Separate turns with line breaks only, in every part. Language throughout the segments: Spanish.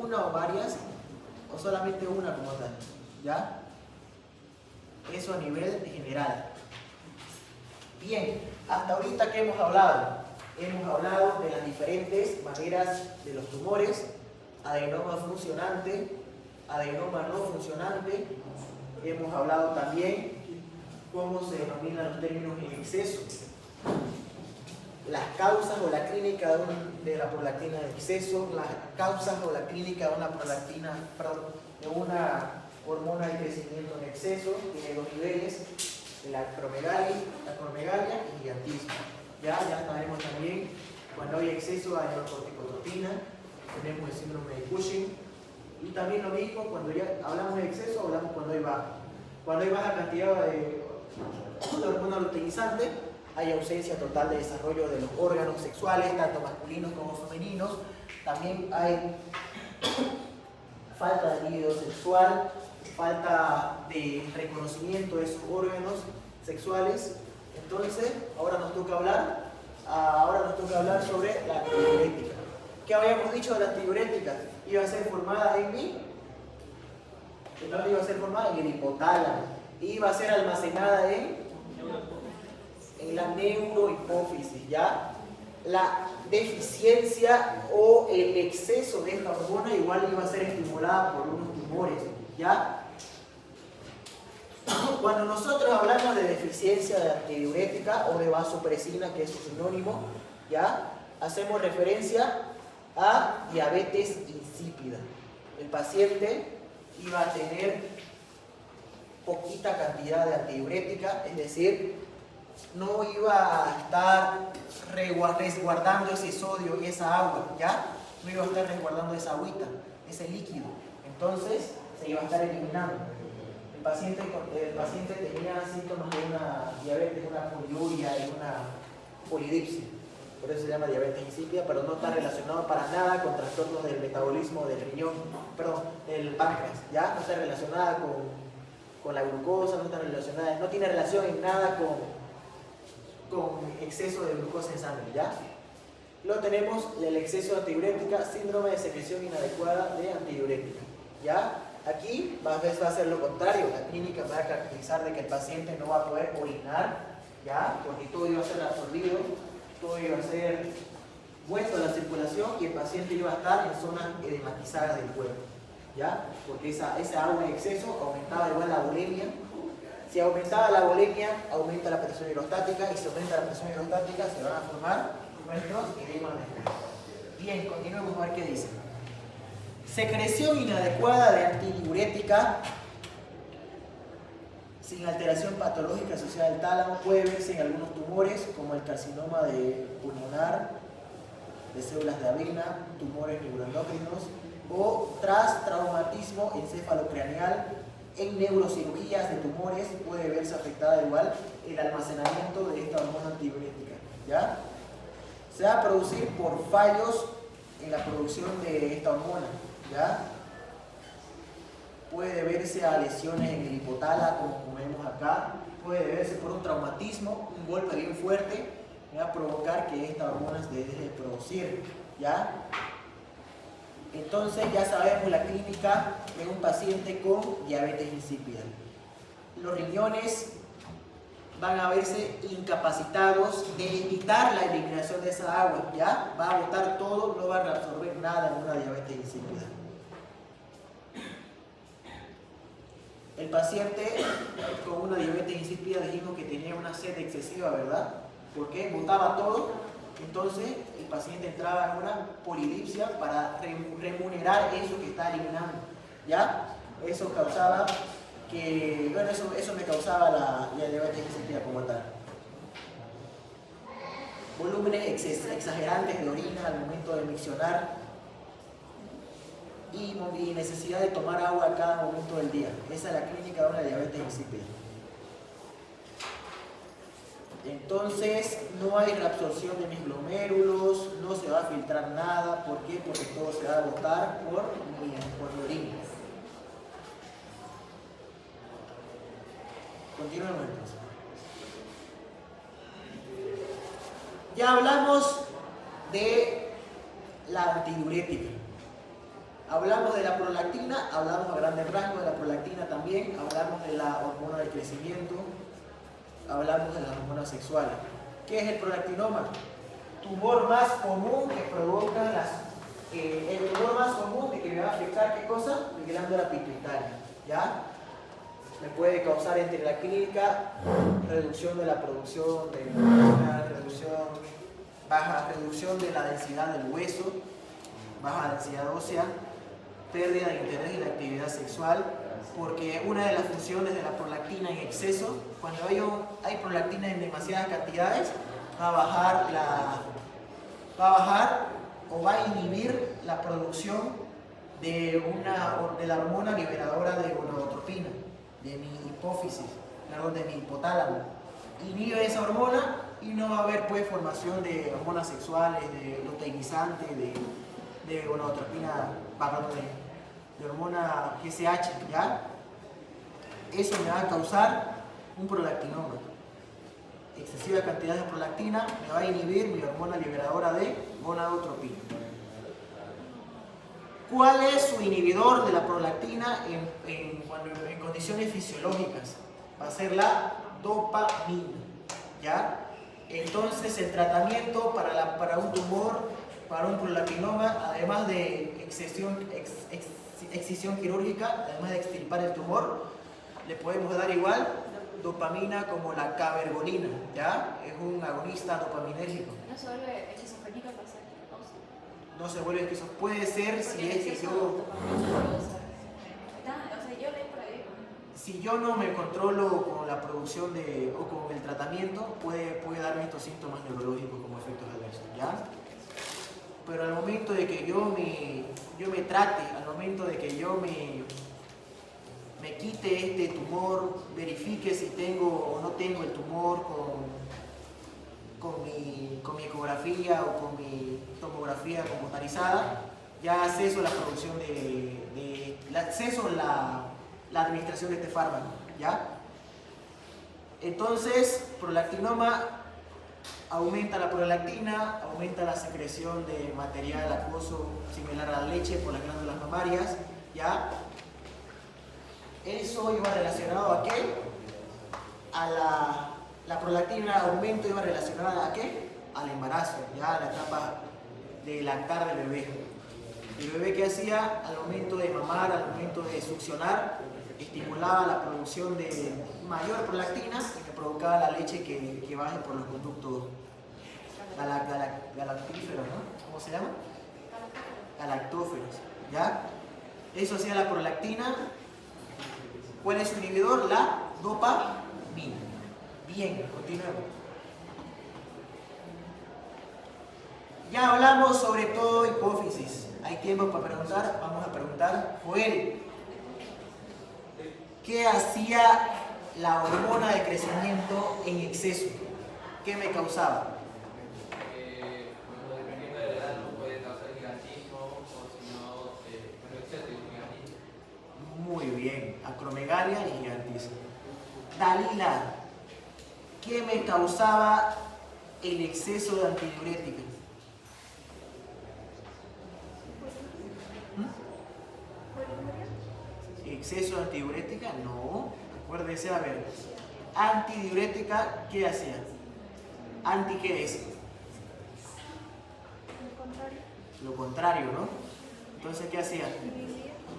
una o varias, o solamente una como tal, ¿ya? Eso a nivel general. Bien, hasta ahorita ¿qué hemos hablado? Hemos hablado de las diferentes maneras de los tumores: adenoma funcionante, adenoma no funcionante. Hemos hablado también cómo se denominan los términos en exceso, las causas o la clínica de la prolactina en exceso, las causas o la clínica de una prolactina, perdón, de una hormona de crecimiento en exceso. Tiene dos niveles: la acromegalia y gigantismo. Ya sabemos también cuando hay exceso de adenocorticotropina, tenemos el síndrome de Cushing. Y también lo mismo, cuando ya hablamos de exceso, hablamos cuando hay baja. Cuando hay baja cantidad de hormona luteinizante, hay ausencia total de desarrollo de los órganos sexuales, tanto masculinos como femeninos. También hay falta de libido sexual, falta de reconocimiento de esos órganos sexuales. Entonces, ahora nos toca hablar sobre la antidiurética. ¿Qué habíamos dicho de la antidiurética? Iba a ser formada en el hipotálamo. Iba a ser almacenada en la neurohipófisis, ¿ya? La deficiencia o el exceso de esta hormona igual iba a ser estimulada por unos tumores, ¿ya? Cuando nosotros hablamos de deficiencia de antidiurética o de vasopresina, que es su sinónimo, ¿ya? Hacemos referencia a diabetes insípida. El paciente iba a tener poquita cantidad de antidiurética, es decir, no iba a estar resguardando ese sodio y esa agua, ¿ya? No iba a estar resguardando esa agüita, ese líquido. Entonces, se iba a estar eliminando. El paciente tenía síntomas de una diabetes, una poliuria y una polidipsia. Por eso se llama diabetes insípida, pero no está relacionado para nada con trastornos del metabolismo del riñón, del páncreas, ¿ya? No está relacionada con la glucosa, no tiene relación en nada con exceso de glucosa en sangre, ¿ya? Luego tenemos el exceso de antidiurética, síndrome de secreción inadecuada de antidiurética, ¿ya? Aquí va a ser lo contrario. La clínica va a caracterizar de que el paciente no va a poder orinar, ¿ya? Porque todo iba a ser absorbido, todo iba a ser vuelto a la circulación y el paciente iba a estar en zonas edematizadas del cuerpo, ¿ya? Porque esa agua en exceso aumentaba igual la bulimia. Si aumentaba la bulimia, aumenta la presión hidrostática, y si aumenta la presión hidrostática se van a formar nuestros edemas de estómago. Bien, continuemos a ver qué dice. Secreción inadecuada de antidiurética sin alteración patológica asociada al tálamo puede verse en algunos tumores como el carcinoma pulmonar, de células de avena, tumores neuroendocrinos o tras traumatismo encefalocraneal. En neurocirugías de tumores puede verse afectada igual el almacenamiento de esta hormona antidiurética, ¿ya? Se va a producir por fallos en la producción de esta hormona, ¿ya? Puede verse a lesiones en el hipotálamo, como vemos acá. Puede verse por un traumatismo, un golpe bien fuerte, va a provocar que esta hormona se deje de producir, ¿ya? Entonces ya sabemos la clínica de un paciente con diabetes insípida. Los riñones van a verse incapacitados de evitar la eliminación de esa agua, ¿ya? Va a botar todo, no va a reabsorber nada en una diabetes insípida. El paciente con una diabetes insípida dijimos que tenía una sed excesiva, ¿verdad? Porque botaba todo. Entonces el paciente entraba en una polidipsia para remunerar eso que está eliminando, ¿ya? Eso causaba eso me causaba la diabetes insípida como tal. Volúmenes exagerantes de orina al momento de miccionar y necesidad de tomar agua a cada momento del día. Esa es la clínica de una diabetes insípida. Entonces no hay reabsorción de mis glomérulos, no se va a filtrar nada. ¿Por qué? Porque todo se va a botar por mi orina. Continuemos entonces. Ya hablamos de la antidiurética. Hablamos de la prolactina, hablamos a grandes rasgos de la prolactina también, hablamos de la hormona del crecimiento, hablamos de las hormonas sexuales. ¿Qué es el prolactinoma? Tumor más común que provoca el tumor más común que me va a afectar, ¿qué cosa? Mi glándula pituitaria, ¿ya? Me puede causar entre la clínica reducción de la producción de hormonas, reducción de la densidad del hueso, baja densidad ósea, pérdida de interés en la actividad sexual, porque una de las funciones de la prolactina en exceso, cuando hay prolactina en demasiadas cantidades, va a bajar o va a inhibir la producción de la hormona liberadora de gonadotropina, de mi hipófisis, perdón, de mi hipotálamo. Inhibe esa hormona y no va a haber pues formación de hormonas sexuales, de luteinizante, de gonadotropina, perdón, de hormona GSH, ¿ya? Eso me va a causar un prolactinoma. Excesiva cantidad de prolactina me va a inhibir mi hormona liberadora de gonadotropina. ¿Cuál es su inhibidor de la prolactina en condiciones fisiológicas? Va a ser la dopamina, ¿ya? Entonces el tratamiento para un tumor, para un prolactinoma, además de excisión quirúrgica, además de extirpar el tumor, le podemos dar igual dopamina como la cabergolina, ¿ya? Es un agonista dopaminérgico.
¿No se vuelve esquizofrénica para hacer cosa?
No se vuelve esquizofrénica. Puede ser si es que yo... Si yo no me controlo con la producción o con el tratamiento, puede darme estos síntomas neurológicos como efectos adversos, ¿ya? Pero al momento de que yo me trate, al momento de que yo me quite este tumor, verifique si tengo o no tengo el tumor con mi ecografía o con mi tomografía computarizada, ya acceso la producción la administración de este fármaco, ¿ya? Entonces, prolactinoma aumenta la prolactina, aumenta la secreción de material acuoso similar a la leche por las glándulas mamarias, ¿ya? Eso iba relacionado ¿a qué? La prolactina aumento iba relacionada ¿a qué? Al embarazo, ya a la etapa de lactar del bebé. El bebé que hacía al momento de mamar, al momento de succionar, estimulaba la producción de mayor prolactina y que provocaba la leche que baje por los conductos galactíferos, ¿no? ¿Cómo se llama? Galactóferos, ¿ya? Eso hacía la prolactina. ¿Cuál es su inhibidor? La dopamina. Bien, continuemos. Ya hablamos sobre todo hipófisis. Hay tiempo para preguntar. Vamos a preguntar. Joel, ¿qué hacía la hormona de crecimiento en exceso? ¿Qué me causaba?
Dependiendo de la edad, no puede causar gigantismo o si no, exceso de gigantismo.
Muy bien, acromegalia y gigantismo. Dalila, ¿qué me causaba el exceso de antidiurética? ¿Exceso de antidiurética? No. Acuérdese, a ver. Antidiurética, ¿qué hacía? ¿Anti qué es? Lo contrario, ¿no? Entonces, ¿qué hacía?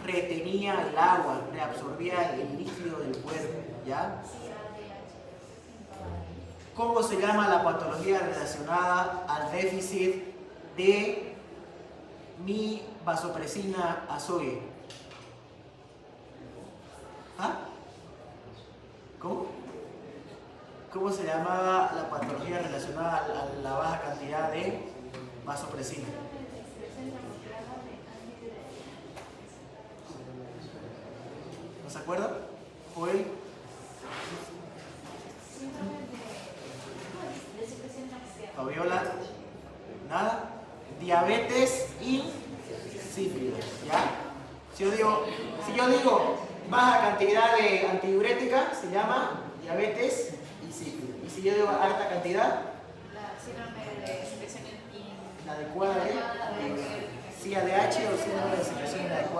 Retenía el agua, reabsorbía el líquido del cuerpo, ¿ya? ¿Cómo se llama la patología relacionada al déficit de mi vasopresina azogue? ¿Ah? ¿Cómo? ¿Cómo se llamaba la patología relacionada a la baja cantidad de vasopresina? ¿No se acuerdan? Joel. Fabiola. Nada. Diabetes insípidos, ¿ya? Si yo digo baja cantidad de antidiurética, se llama diabetes insípido. Y si yo digo alta cantidad,
La síndrome de secreción
la adecuada de CADH o síndrome de secreción inadecuada.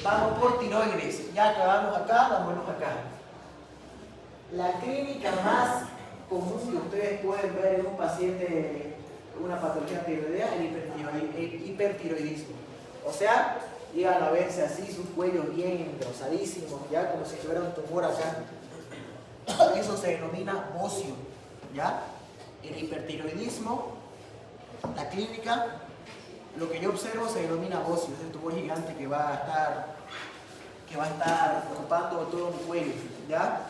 Vamos por tiroides. Ya acabamos acá, vámonos acá. La clínica más común que ustedes pueden ver en un paciente, una patología tiroidea, el hipertiroidismo. O sea, llegan a verse así, sus cuellos bien engrosadísimos, ya como si tuviera un tumor acá. Eso se denomina bocio, ¿ya? El hipertiroidismo, la clínica, lo que yo observo se denomina bocio, es el tumor gigante que va a estar ocupando todo mi cuello, ¿ya?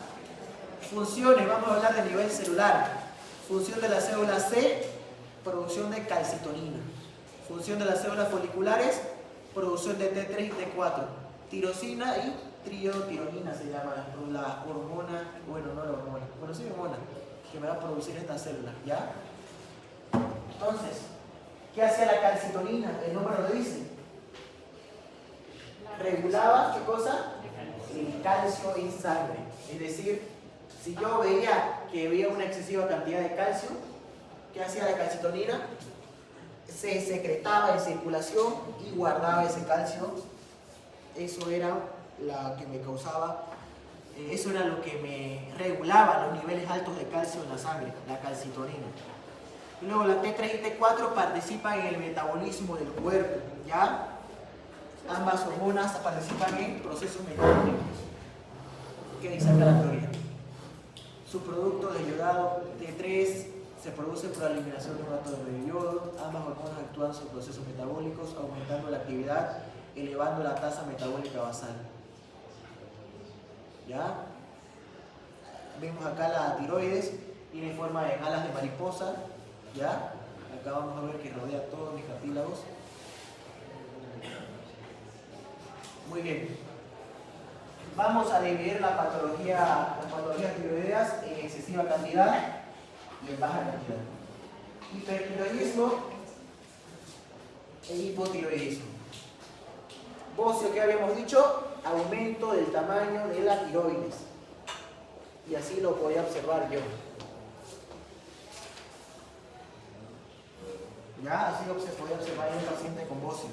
Funciones, vamos a hablar de nivel celular. Función de la célula C, producción de calcitonina. Función de las células foliculares, producción de T3 y T4. Tirosina y triotironina se llama la hormona, bueno, no la hormona, bueno, sí hormona, que me va a producir esta célula, ¿ya? Entonces, ¿qué hacía la calcitonina? El nombre lo dice. Regulaba, ¿qué cosa? El calcio en sangre. Es decir, si yo veía que había una excesiva cantidad de calcio, ¿qué hacía la calcitonina? Se secretaba en circulación y guardaba ese calcio. Eso era lo que me causaba, eso era lo que me regulaba los niveles altos de calcio en la sangre, la calcitonina. Y luego la T3 y T4 participan en el metabolismo del cuerpo, ¿ya? Ambas hormonas participan en procesos metabólicos. ¿Qué dice acá la teoría? Subproducto de yodado T3 se produce por la eliminación de un átomo de yodo. Ambas hormonas actúan sobre procesos metabólicos, aumentando la actividad, elevando la tasa metabólica basal. ¿Ya? Vemos acá la tiroides, tiene forma de alas de mariposa. ¿Ya? Acá vamos a ver que rodea todos mis cartílagos. Muy bien. Vamos a dividir las patologías tiroideas en excesiva cantidad y en baja cantidad. Hipertiroidismo e hipotiroidismo. Bocio, ¿qué habíamos dicho? Aumento del tamaño de la tiroides. Y así lo podía observar yo. Ya, así se podía observar en un paciente con bocio.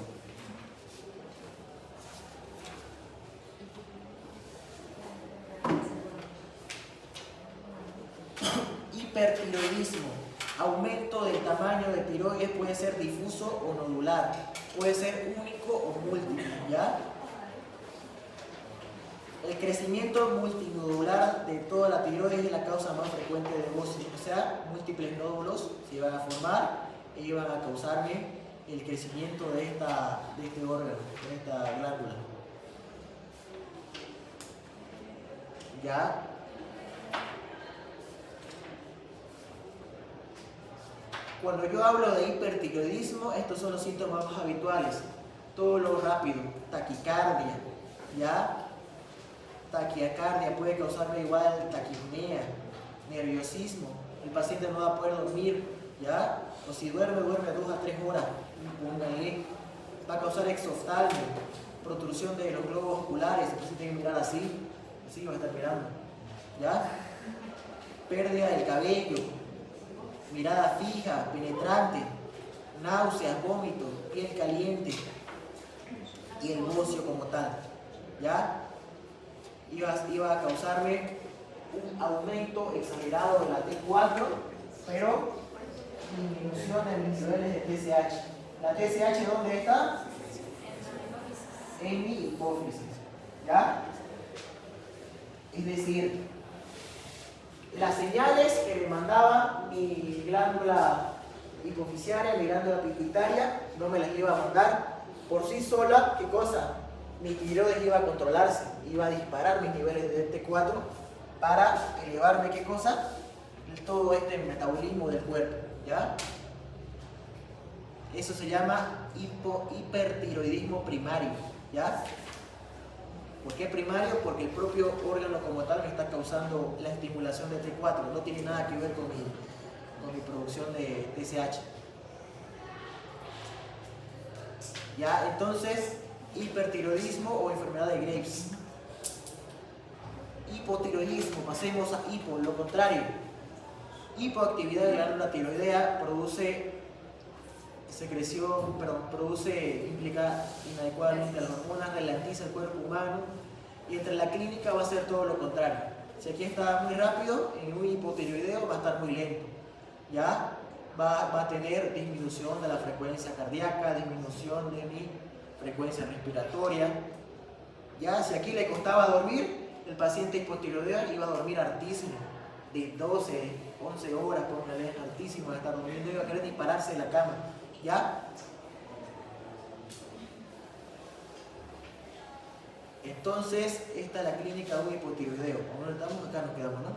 Hipertiroidismo, aumento del tamaño de tiroides, puede ser difuso o nodular, puede ser único o múltiple, ¿ya? El crecimiento multinodular de toda la tiroides es la causa más frecuente de bocio, o sea, múltiples nódulos se iban a formar e iban a causarme el crecimiento de este órgano, de esta glándula. ¿Ya? Cuando yo hablo de hipertiroidismo, estos son los síntomas más habituales. Todo lo rápido, taquicardia, ¿ya? Taquicardia puede causarme igual taquipnea, nerviosismo. El paciente no va a poder dormir, ¿ya? O si duerme 2 a 3 horas, póngale. Va a causar exoftalmia, protrusión de los globos oculares, el paciente tiene que mirar así va a estar mirando, ¿ya? Pérdida del cabello, mirada fija, penetrante, náuseas, vómitos, piel caliente y el bocio como tal, ¿ya? Iba a causarme un aumento exagerado de la T4, pero disminución en mis niveles de TSH. ¿La TSH dónde está? En mi hipófisis, ¿ya? Es decir, las señales que me mandaba mi glándula hipofisiaria, mi glándula pituitaria, no me las iba a mandar por sí sola. ¿Qué cosa? Mi tiroides iba a controlarse, iba a disparar mis niveles de T4 para elevarme, ¿qué cosa? Todo este metabolismo del cuerpo, ¿ya? Eso se llama hipertiroidismo primario, ¿ya? ¿Por qué primario? Porque el propio órgano como tal me está causando la estimulación de T4, no tiene nada que ver con mi producción de TSH. ¿Ya? Entonces, hipertiroidismo o enfermedad de Graves. Hipotiroidismo, pasemos a hipo, lo contrario. Hipoactividad de la glándula tiroidea se secreción, perdón, produce, implica inadecuadamente las hormonas, ralentiza el cuerpo humano, y entre la clínica va a ser todo lo contrario. Si aquí está muy rápido, en un hipotiroideo va a estar muy lento, ¿ya? Va a tener disminución de la frecuencia cardíaca, disminución de mi frecuencia respiratoria, ¿ya? Si aquí le costaba dormir, el paciente hipotiroideo iba a dormir hartísimo, de 12, 11 horas, póngale, hartísimo, va a estar durmiendo, iba a querer ni pararse de la cama, ¿ya? Entonces, esta es la clínica de un hipotiroideo. ¿Cómo lo estamos? Acá nos quedamos, ¿no?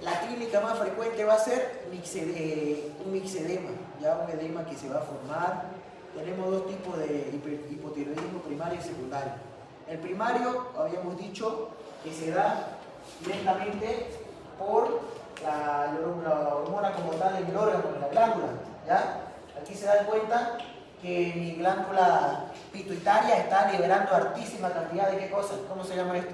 La clínica más frecuente va a ser un mixedema, ya un edema que se va a formar. Tenemos dos tipos de hipotiroidismo, primario y secundario. El primario, habíamos dicho, que se da directamente por la hormona como tal en el órgano, en la glándula, ¿ya? Aquí se dan cuenta que mi glándula pituitaria está liberando hartísima cantidad de ¿qué cosa? ¿Cómo se llama esto?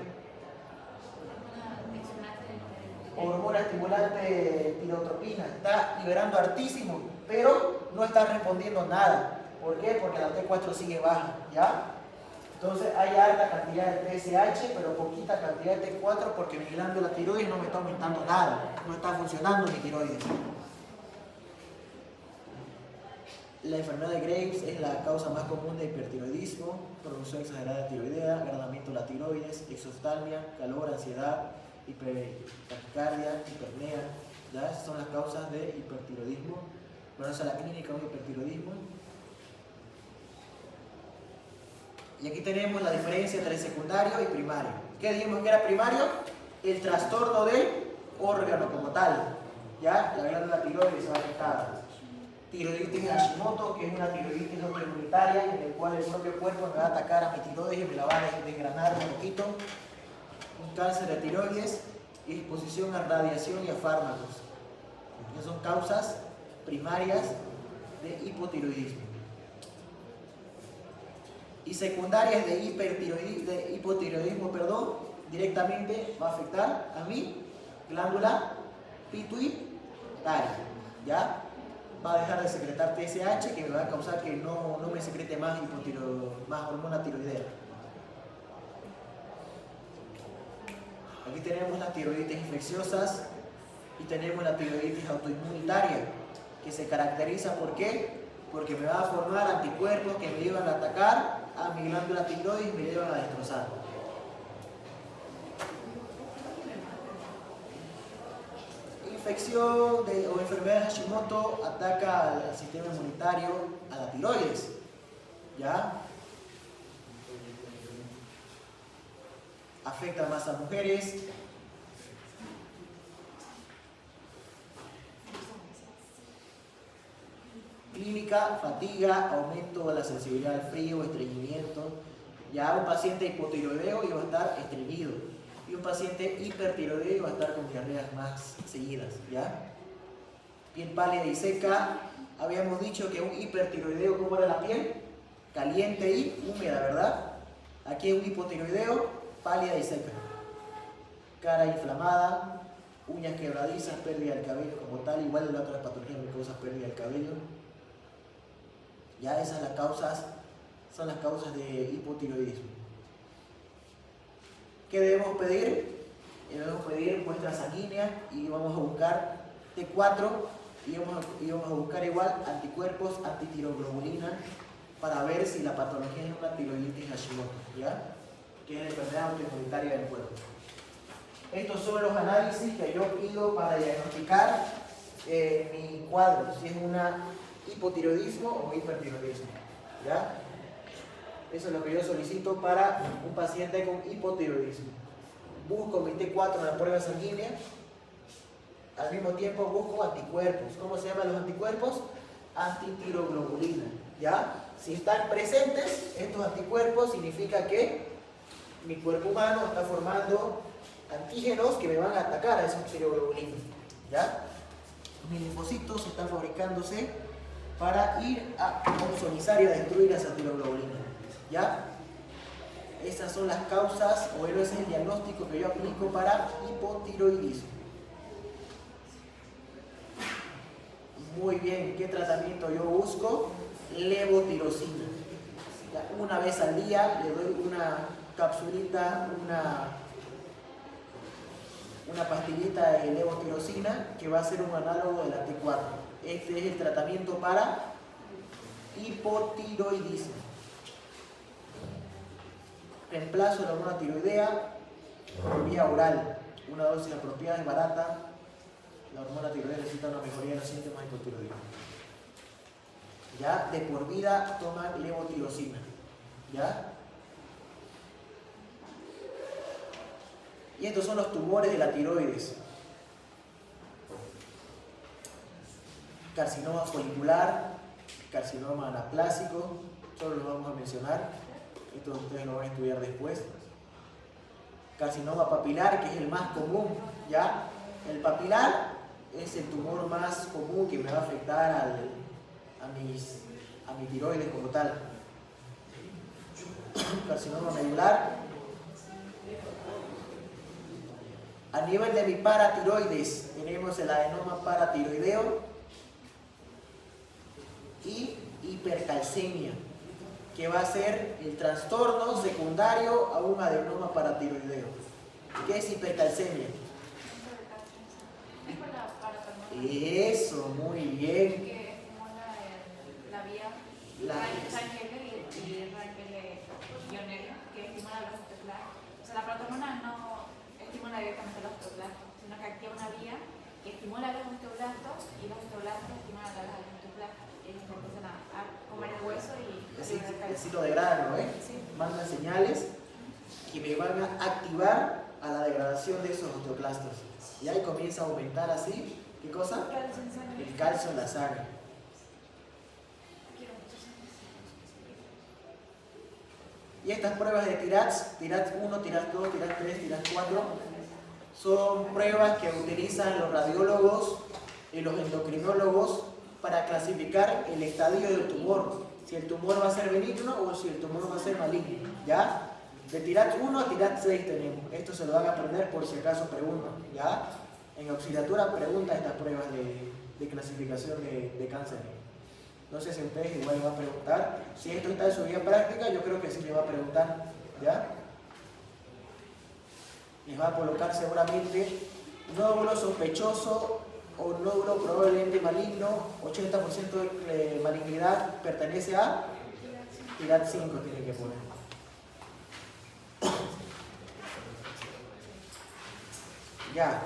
Hormona estimulante tirotropina, está liberando hartísimo, pero no está respondiendo nada. ¿Por qué? Porque la T4 sigue baja, ¿ya? Entonces hay alta cantidad de TSH, pero poquita cantidad de T4 porque mi glándula tiroides no me está aumentando nada, no está funcionando mi tiroides. La enfermedad de Graves es la causa más común de hipertiroidismo, producción exagerada de tiroidea, agravamiento de la tiroides, exoftalmia, calor, ansiedad, hipertaquicardia, hipernea. ¿Ya? Esas son las causas de hipertiroidismo. Bueno, esa es la clínica de hipertiroidismo. Y aquí tenemos la diferencia entre secundario y primario. ¿Qué dijimos que era primario? El trastorno del órgano como tal. ¿Ya? La glándula tiroides se va a afectar. Tiroiditis Hashimoto, que es una tiroiditis autoinmunitaria en el cual el propio cuerpo me va a atacar a mi tiroides y me la va a desgranar un poquito. Un cáncer de tiroides y exposición a radiación y a fármacos. Esas son causas primarias de hipotiroidismo. Y secundarias de hipotiroidismo, directamente va a afectar a mi glándula pituitaria, ¿ya? Va a dejar de secretar TSH, que me va a causar que no me secrete más hormona tiroidea. Aquí tenemos las tiroiditis infecciosas y tenemos la tiroiditis autoinmunitaria, que se caracteriza ¿por qué? Porque me va a formar anticuerpos que me llevan a atacar a mi glándula tiroides y me llevan a destrozar. Infección o enfermedad de Hashimoto ataca al sistema inmunitario, a la tiroides, ¿ya? Afecta más a mujeres. Clínica, fatiga, aumento de la sensibilidad al frío, estreñimiento. Ya un paciente hipotiroideo iba a estar estreñido y un paciente hipertiroideo iba a estar con diarreas más seguidas, ¿ya? Piel pálida y seca. Habíamos dicho que un hipertiroideo, ¿cómo era la piel? Caliente y húmeda, ¿verdad? Aquí un hipotiroideo, pálida y seca. Cara inflamada, uñas quebradizas, pérdida del cabello como tal, igual de las otras patologías que causan pérdida del cabello. Ya esas son las causas de hipotiroidismo. ¿Qué debemos pedir? Debemos pedir muestra sanguínea y vamos a buscar T4 y vamos a buscar igual anticuerpos, antitiroglobulina para ver si la patología es una tiroiditis Hashimoto, ¿ya? Que es la enfermedad autoinmunitaria del cuerpo. Estos son los análisis que yo pido para diagnosticar mi cuadro, si es una hipotiroidismo o hipertiroidismo, ¿ya? Eso es lo que yo solicito para un paciente con hipotiroidismo. Busco mi T4 en la prueba sanguínea, al mismo tiempo busco anticuerpos. ¿Cómo se llaman los anticuerpos? Antitiroglobulina, ¿ya? Si están presentes estos anticuerpos, significa que mi cuerpo humano está formando antígenos que me van a atacar a esos tiroglobulinas, ¿ya? Mis linfocitos están fabricándose para ir a opsonizar y a destruir esa tiroglobulina, ¿ya? Esas son las causas, o ese es el diagnóstico que yo aplico para hipotiroidismo. Muy bien, ¿qué tratamiento yo busco? Levotirosina. Ya, una vez al día le doy una capsulita, una pastillita de levotirosina que va a ser un análogo de la T4. Este es el tratamiento para hipotiroidismo. Reemplazo la hormona tiroidea por vía oral. Una dosis apropiada y barata. La hormona tiroidea necesita una mejoría de los síntomas de hipotiroidismo. Ya, de por vida toman levotirosina. ¿Ya? Y estos son los tumores de la tiroides. Carcinoma folicular, carcinoma anaplásico, solo los vamos a mencionar. Esto ustedes lo van a estudiar después. Carcinoma papilar, que es el más común, ¿ya? El papilar es el tumor más común que me va a afectar a mi tiroides como tal. Carcinoma medular. A nivel de mi paratiroides, tenemos el adenoma paratiroideo y hipercalcemia, que va a ser el trastorno secundario a un adenoma paratiroideo. ¿Qué es hipercalcemia?
Es por la paratormona.
Eso, muy bien.
Que estimula la vía
La-
Rankele y Rankele-Ionel, que estimula los osteoclastos. O sea, la paratormona no estimula directamente los osteoclastos, sino que activa una vía que estimula los osteoclastos y los osteoclastos estimulan a los osteoclastos. Y ellos empiezan a comer el hueso y
Así lo degradan, ¿no?
Sí.
Mandan señales que me van a activar a la degradación de esos osteoclastos. Y ahí comienza a aumentar así, ¿qué cosa?
Calcio en sangre.
El calcio en la sangre. Y estas pruebas de TIRADS, TIRADS 1, TIRADS 2, TIRADS 3, TIRADS 4, son pruebas que utilizan los radiólogos y los endocrinólogos para clasificar el estadio del tumor. Si el tumor va a ser benigno o si el tumor va a ser maligno. ¿Ya? De TIRADS 1 a TIRADS 6 tenemos. Esto se lo van a aprender por si acaso preguntan. ¿Ya? En auxiliatura preguntan estas pruebas de clasificación de cáncer. No sé si ustedes igual le van a preguntar. Si esto está en su guía práctica, yo creo que sí le va a preguntar. ¿Ya? Les va a colocar seguramente nódulo sospechoso o nódulo probablemente maligno. 80% de malignidad pertenece a TIRADS 5, tiene que poner. Ya.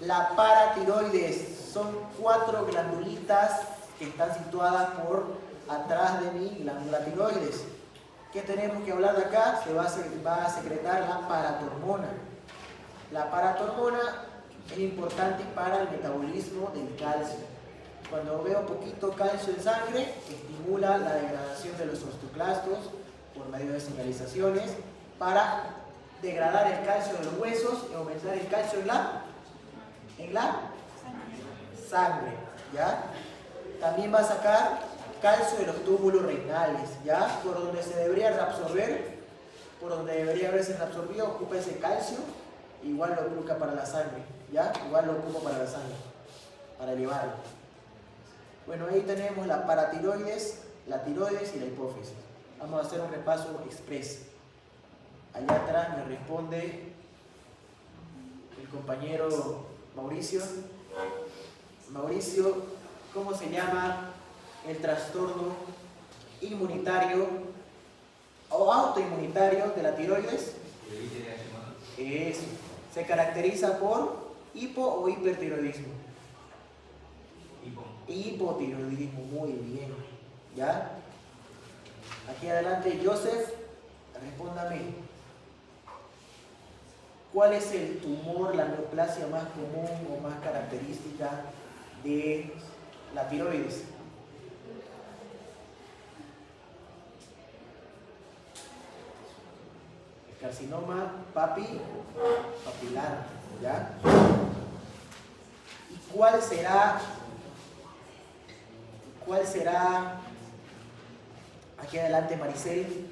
La paratiroides son 4 glandulitas que están situadas por atrás de mi glándula tiroides. ¿Qué tenemos que hablar de acá? Se va a secretar la paratormona. La paratormona es importante para el metabolismo del calcio. Cuando veo poquito calcio en sangre, estimula la degradación de los osteoclastos por medio de señalizaciones para degradar el calcio de los huesos y aumentar el calcio en la sangre, ¿ya? También va a sacar calcio de los túbulos renales, ¿ya? Por donde se debería reabsorber, por donde debería haberse reabsorbido, ocupa ese calcio, igual lo ocupa para la sangre, ¿ya? Igual lo ocupa para la sangre, para elevarlo. Bueno, ahí tenemos la paratiroides, la tiroides y la hipófisis. Vamos a hacer un repaso express. Allá atrás me responde el compañero Mauricio. Mauricio, ¿cómo se llama el trastorno inmunitario o autoinmunitario de la tiroides? Eso. Se caracteriza por hipo o hipertiroidismo. Hipotiroidismo, muy bien. ¿Ya? Aquí adelante, Joseph, respóndame. ¿Cuál es el tumor, la neoplasia más común o más característica de la tiroides? El carcinoma papilar, ¿ya? ¿Y cuál será, aquí adelante Maricel,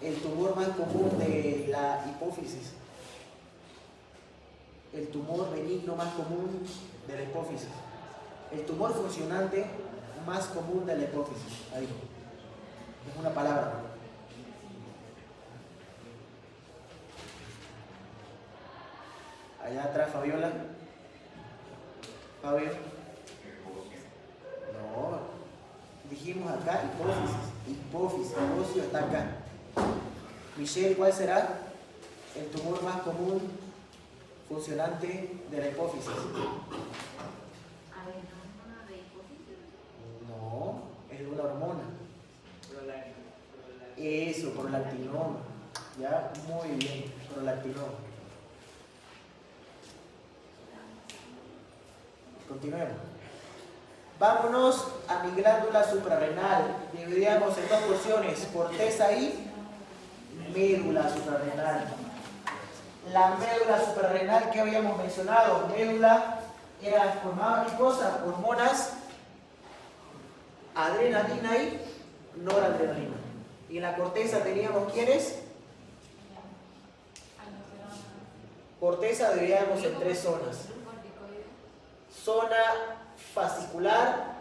el tumor más común de la hipófisis? El tumor benigno más común de la hipófisis. El tumor funcionante más común de la hipófisis. Ahí. Es una palabra. Allá atrás, Fabiola. Fabio. No. Dijimos acá hipófisis. Hipófisis está acá. Michelle, ¿cuál será el tumor más común funcionante de la hipófisis?
¿Adenoma de hipófisis?
No, es de una hormona. Eso, prolactinoma. Ya, muy bien, prolactinoma. Continuemos. Vámonos a mi glándula suprarrenal. Dividíamos en dos porciones, corteza y médula suprarrenal. La médula suprarrenal que habíamos mencionado, médula era formada ¿qué cosa? Hormonas, adrenalina y noradrenalina. Y en la corteza teníamos ¿quiénes? Corteza dividíamos en tres zonas. Zona fascicular,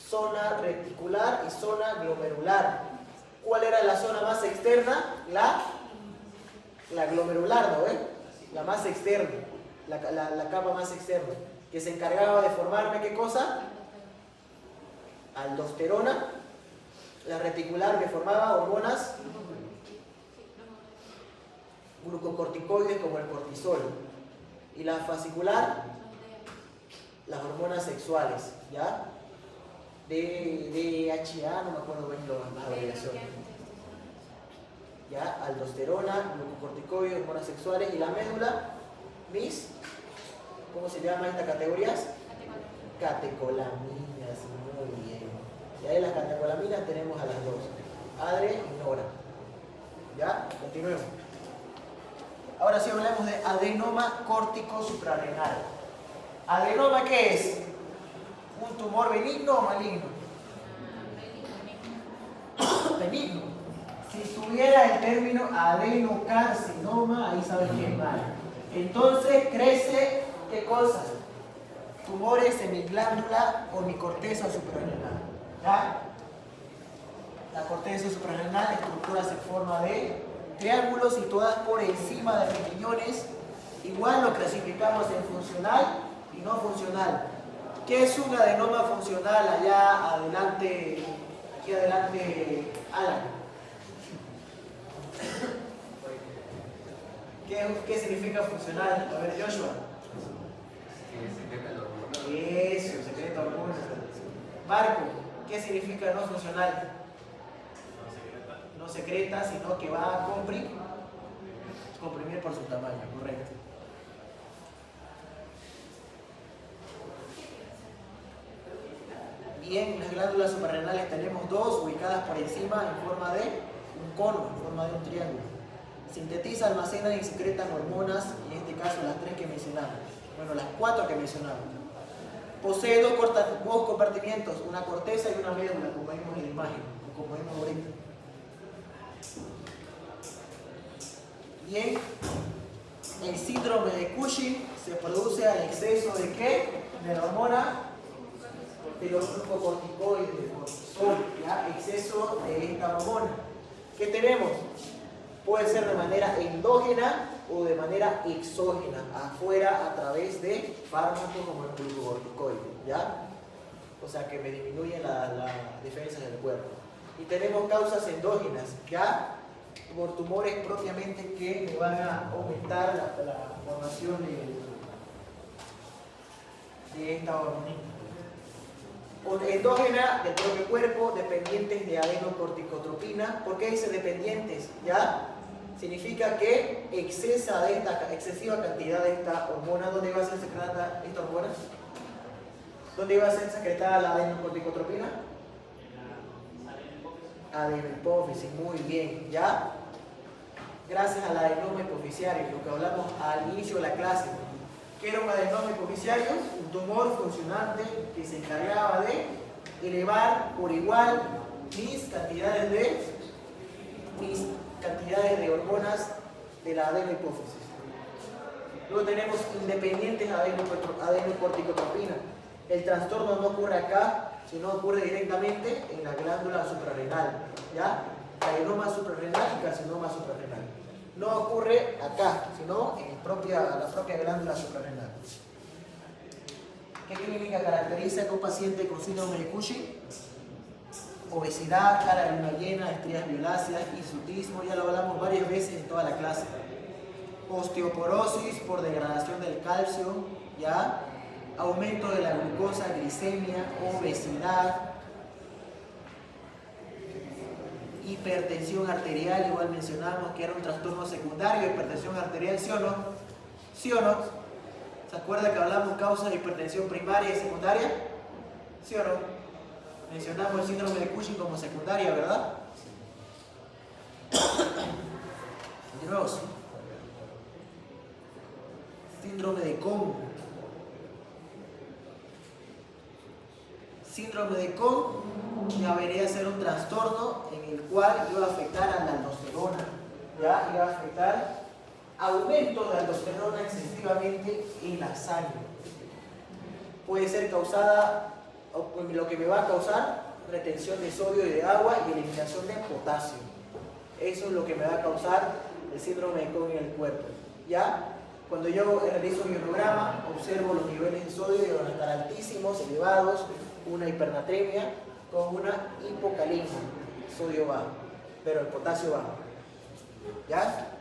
zona reticular y zona glomerular. ¿Cuál era la zona más externa? La glomerular, ¿no ven? La más externa, la capa más externa, que se encargaba de formarme ¿qué cosa? Aldosterona. La reticular que formaba hormonas glucocorticoides como el cortisol. Y la fascicular, las hormonas sexuales, ¿ya? DHA, no me acuerdo bien las abreviaciones. ¿Ya? Aldosterona, glucocorticoides, hormonas sexuales. Y la médula, ¿cómo se llaman estas categorías? Catecolaminas, muy bien. Y ahí las catecolaminas tenemos a las dos, adre y nora. ¿Ya? Continuemos. Ahora sí hablamos de adenoma córtico suprarrenal. ¿Adenoma qué es? ¿Un tumor benigno o maligno? Benigno. Si tuviera el término adenocarcinoma, ahí sabes que es mal. Entonces crece, ¿qué cosa? Tumores en mi glándula o mi corteza suprarrenal. ¿Ya? La corteza suprarrenal, la estructura se forma de triángulos situadas por encima de los riñones. Igual lo clasificamos en funcional y no funcional. ¿Qué es un adenoma funcional? Allá adelante, aquí adelante, Alan. ¿Qué significa funcional? A ver, Joshua. Eso, secreta hormonas. Marco, ¿qué significa no funcional? No secreta, sino que va a comprimir por su tamaño, correcto. Bien, las glándulas suprarrenales tenemos dos ubicadas por encima en forma de un cono, en forma de un triángulo. Sintetiza, almacenan y secretan hormonas, en este caso las tres que mencionamos. Bueno, las cuatro que mencionamos. Posee dos compartimientos, una corteza y una médula, como vimos en la imagen, o como vimos ahorita. Bien, el síndrome de Cushing se produce al exceso de ¿qué? De la hormona de los glucocorticoides, de cortisol, ¿ya? Exceso de esta hormona. ¿Qué tenemos? Puede ser de manera endógena o de manera exógena, afuera a través de fármacos como el glucocorticoide, ¿ya? O sea que me disminuye la defensa del cuerpo. Y tenemos causas endógenas, ¿ya? Por tumores propiamente que me van a aumentar la formación de esta hormona. Endógena del propio cuerpo, dependientes de adenocorticotropina. ¿Por qué dice dependientes? ¿Ya? Significa que excesiva cantidad de esta hormona. ¿Dónde va a ser secretada esta hormona? ¿Dónde va a ser secretada la adenocorticotropina? Adenohipófisis, muy bien, ¿ya? Gracias al adenoma hipofisiario, lo que hablamos al inicio de la clase. ¿Qué era un adenoma hipofisiario? Un tumor funcionante que se encargaba de elevar por igual mis cantidades de hormonas de la adenohipófisis. Luego tenemos independientes adenocorticotropina. El trastorno no ocurre acá, sino ocurre directamente en la glándula suprarrenal, ¿ya? Adenoma suprarrenal y carcinoma suprarrenal. No ocurre acá, sino en la propia glándula suprarrenal. ¿Qué clínica caracteriza a un paciente con síndrome de Cushing? Obesidad, cara de luna llena, estrías violáceas, hirsutismo, ya lo hablamos varias veces en toda la clase. Osteoporosis por degradación del calcio, ¿ya? Aumento de la glucosa, glicemia, obesidad, hipertensión arterial, igual mencionamos que era un trastorno secundario de hipertensión arterial, ¿sí o no? ¿Sí o no? ¿Se acuerda que hablamos causas de hipertensión primaria y secundaria? ¿Sí o no? Mencionamos el síndrome de Cushing como secundaria, ¿verdad? De nuevo, sí. Síndrome de Cohn. Síndrome de Cohn ya vendría a ser un trastorno en el cual iba a afectar a la aldosterona, ya iba a afectar aumento de aldosterona excesivamente en la sangre. Puede ser causada, lo que me va a causar, retención de sodio y de agua y eliminación de potasio. Eso es lo que me va a causar el síndrome de Cohn en el cuerpo, ¿ya? Cuando yo realizo mi programa, observo los niveles de sodio y van a estar altísimos, elevados, una hipernatremia con una hipocalemia, sodio bajo, pero el potasio bajo, ¿ya?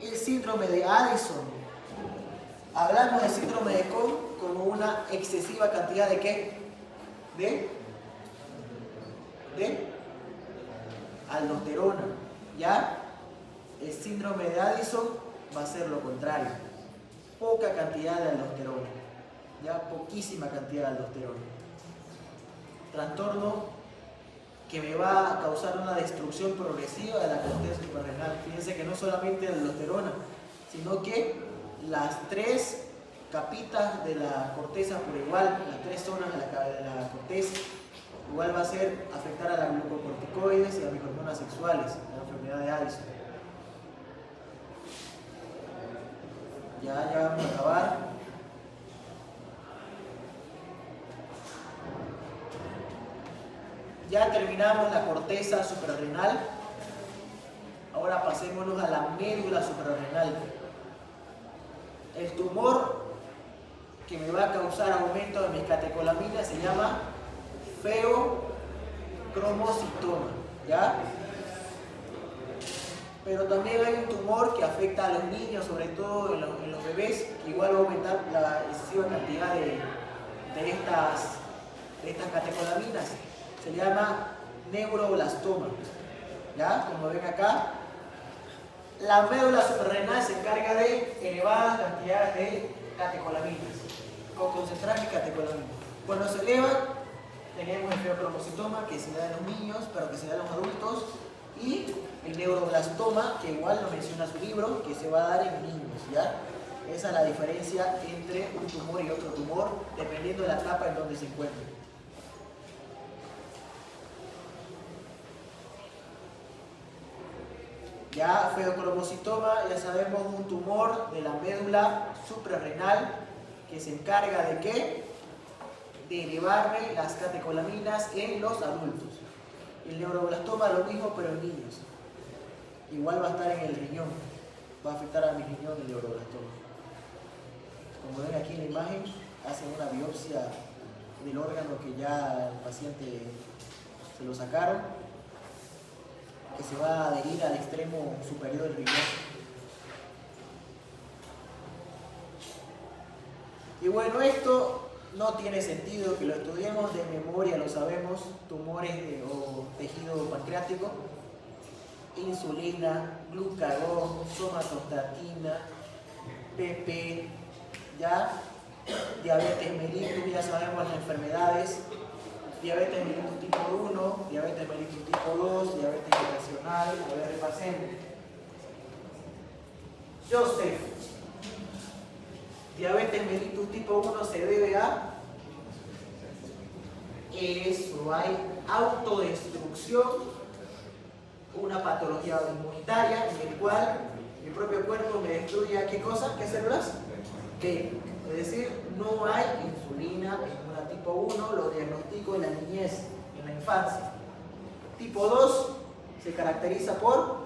El síndrome de Addison. Hablamos del síndrome de Cohn como una excesiva cantidad de ¿qué? De aldosterona, ¿ya? El síndrome de Addison va a ser lo contrario, poca cantidad de aldosterona, ya poquísima cantidad de aldosterona. Trastorno que me va a causar una destrucción progresiva de la corteza suprarrenal. Fíjense que no solamente la aldosterona, sino que las tres capitas de la corteza por igual, las tres zonas de la corteza, igual va a ser afectar a la glucocorticoides y a mis hormonas sexuales, la enfermedad de Addison. Ya vamos a acabar. Ya terminamos la corteza suprarrenal. Ahora pasémonos a la médula suprarrenal. El tumor que me va a causar aumento de mis catecolaminas se llama feocromocitoma, ¿ya? Pero también hay un tumor que afecta a los niños, sobre todo en los bebés, que igual va a aumentar la excesiva cantidad de estas catecolaminas. Se llama neuroblastoma, ¿ya? Como ven acá, la médula suprarrenal se encarga de elevadas cantidades de catecolaminas, con concentradas catecolaminas. Cuando se elevan, tenemos el feocromocitoma que se da en los niños, pero que se da en los adultos, y el neuroblastoma, que igual lo menciona su libro, que se va a dar en niños, ¿ya? Esa es la diferencia entre un tumor y otro tumor, dependiendo de la etapa en donde se encuentre. Ya feocromocitoma, ya sabemos, un tumor de la médula suprarrenal que se encarga de ¿qué? De elevarme las catecolaminas en los adultos. El neuroblastoma lo mismo, pero en niños. Igual va a estar en el riñón, va a afectar a mi riñón el neuroblastoma. Como ven aquí en la imagen, hacen una biopsia del órgano que ya el paciente se lo sacaron, que se va a adherir al extremo superior del riñón. Y bueno, esto no tiene sentido que lo estudiemos de memoria, lo sabemos. Tumores o tejido pancreático, insulina, glucagón, somatostatina, PP, ya, diabetes mellitus, ya sabemos las enfermedades. Diabetes mellitus tipo 1, diabetes mellitus tipo 2, diabetes gestacional. A ver, repasemos. Joseph, diabetes mellitus tipo 1 se debe a eso, hay autodestrucción una patología inmunitaria en el cual mi propio cuerpo me destruye ¿qué cosa? ¿Qué células? ¿Qué? Es decir, no hay insulina en una tipo 1, lo diagnostico en la niñez, en la infancia. Tipo 2 se caracteriza por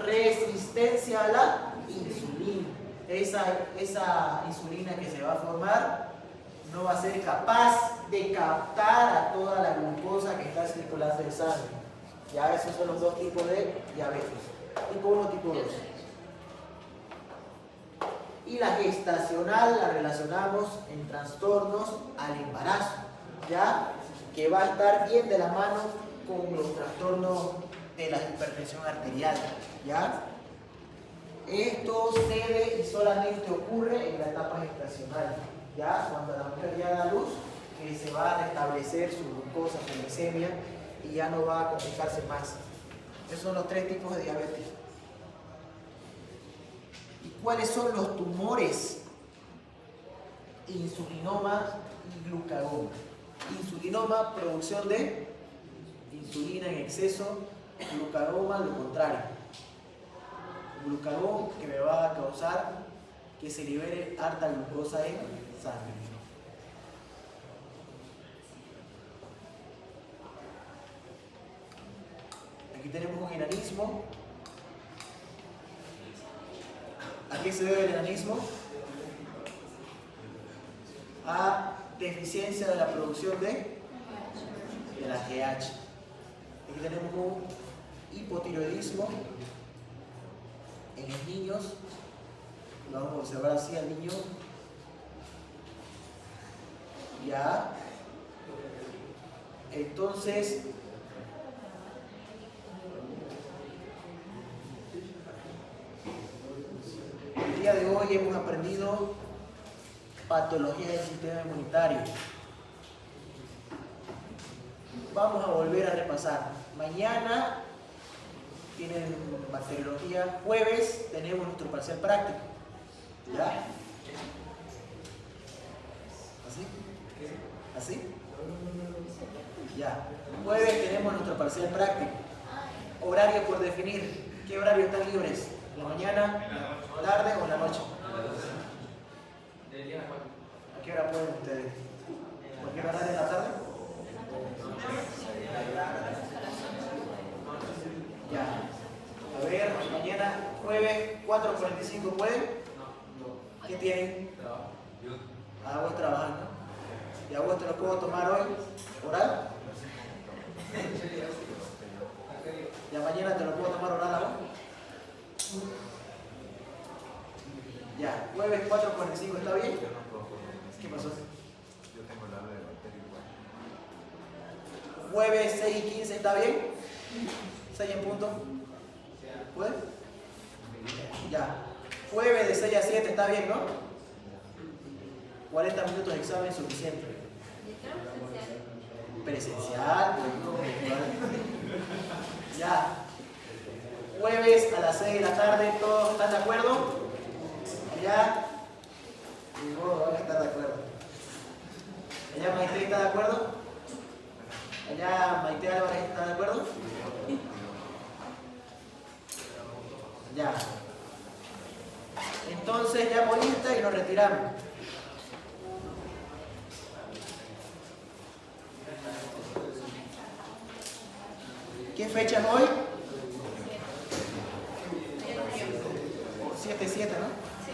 resistencia a la insulina. Esa insulina que se va a formar no va a ser capaz de captar a toda la glucosa que está circulando en sangre. Ya esos son los dos tipos de diabetes. Tipo 1, tipo 2. Y la gestacional la relacionamos en trastornos al embarazo, ¿ya? Que va a estar bien de la mano con los trastornos de la hipertensión arterial, ¿ya? Esto cede y solamente ocurre en la etapa gestacional, ¿ya? Cuando la mujer ya da luz, que se va a restablecer su glucosa, su glicemia, y ya no va a complicarse más. Esos son los 3 tipos de diabetes. ¿Y cuáles son los tumores? Insulinoma y glucagoma. Insulinoma, producción de insulina en exceso. Glucagoma, lo contrario. Glucagón, que me va a causar que se libere harta glucosa en sangre. Aquí tenemos un enanismo. ¿A qué se debe el enanismo? A deficiencia de la producción de la GH. Aquí tenemos un hipotiroidismo en los niños. Lo vamos a observar así al niño. Ya. Entonces, el día de hoy hemos aprendido patología del sistema inmunitario. Vamos a volver a repasar. Mañana tienen bacteriología. Jueves tenemos nuestro parcial práctico. ¿Ya? ¿Así? ¿Así? Ya. Jueves tenemos nuestro parcial práctico. Horario por definir. ¿Qué horario están libres? ¿En la mañana, tarde o en la noche? ¿A qué hora pueden ustedes? ¿Cualquier hora de la tarde? Ya. A ver, mañana jueves 4:45 ¿pueden? ¿Qué tienen? Ah, vos trabajando. ¿Y a vos te lo puedo tomar hoy? ¿Oral? ¿Y mañana te lo puedo tomar oral a vos? Ya, jueves 4:45, ¿está bien? ¿Qué pasó?
Yo tengo el habla de bacteria igual.
Jueves 6:15, ¿está bien? 6 en punto. ¿Puede? Ya. Jueves de 6 a 7, ¿está bien, no? 40 minutos de examen suficiente. Presencial, pues no virtual. Ya. Jueves a las 6 de la tarde, ¿todos están de acuerdo? Allá. Y vos van a estar de acuerdo. Allá Maite está de acuerdo. Allá Maite Álvarez está de acuerdo. Ya. Entonces ya bonita y nos retiramos. ¿Qué fecha es hoy? 7/7, ¿no? Sí.